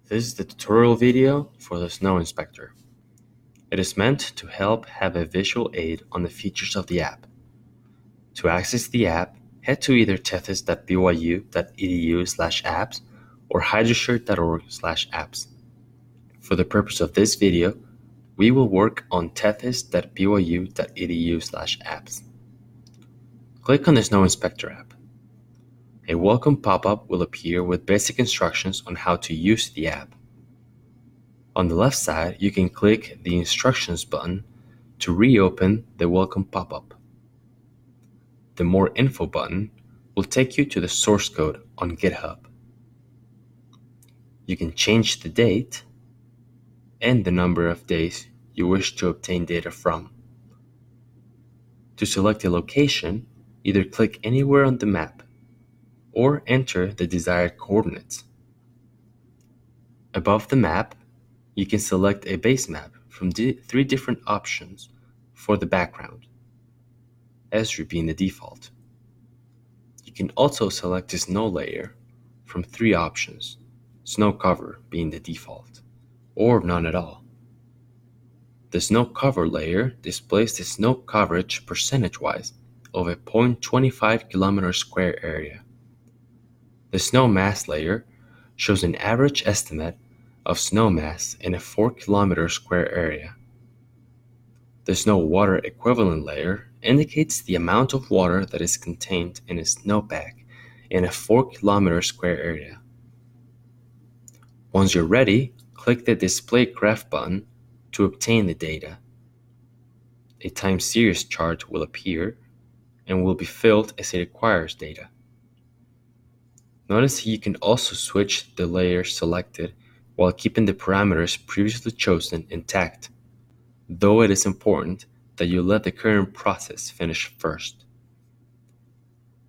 This is the tutorial video for the Snow Inspector. It is meant to help have a visual aid on the features of the app. To access the app, head to either tethys.byu.edu/apps or hydroshirt.org/apps. For the purpose of this video, we will work on tethys.byu.edu/apps. Click on the Snow Inspector app. A welcome pop-up will appear with basic instructions on how to use the app. On the left side, you can click the Instructions button to reopen the welcome pop-up. The More Info button will take you to the source code on GitHub. You can change the date and the number of days you wish to obtain data from. To select a location, either click anywhere on the map or enter the desired coordinates. Above the map, you can select a base map from three different options for the background, Esri being the default. You can also select a snow layer from three options, snow cover being the default, or none at all. The snow cover layer displays the snow coverage percentage-wise of a 0.25 kilometer square area. The snow mass layer shows an average estimate of snow mass in a 4 kilometer square area. The snow water equivalent layer indicates the amount of water that is contained in a snowpack in a 4 kilometer square area. Once you're ready, click the Display Graph button to obtain the data. A time series chart will appear and will be filled as it requires data. Notice you can also switch the layer selected while keeping the parameters previously chosen intact, though it is important that you let the current process finish first.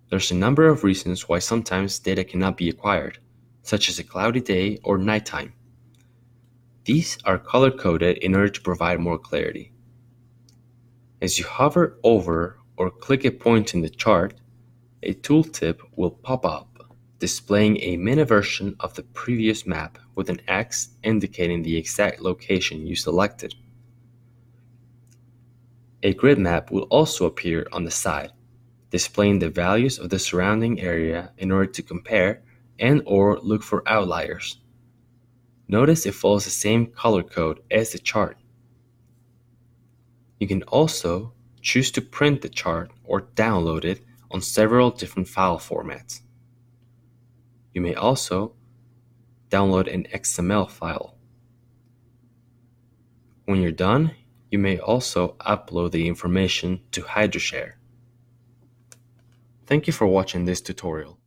There's a number of reasons why sometimes data cannot be acquired, such as a cloudy day or nighttime. These are color-coded in order to provide more clarity. As you hover over or click a point in the chart, a tooltip will pop up displaying a mini version of the previous map with an X indicating the exact location you selected. A grid map will also appear on the side, displaying the values of the surrounding area in order to compare and/or look for outliers. Notice it follows the same color code as the chart. You can also choose to print the chart or download it on several different file formats. You may also download an XML file. When you're done, you may also upload the information to Hydroshare. Thank you for watching this tutorial.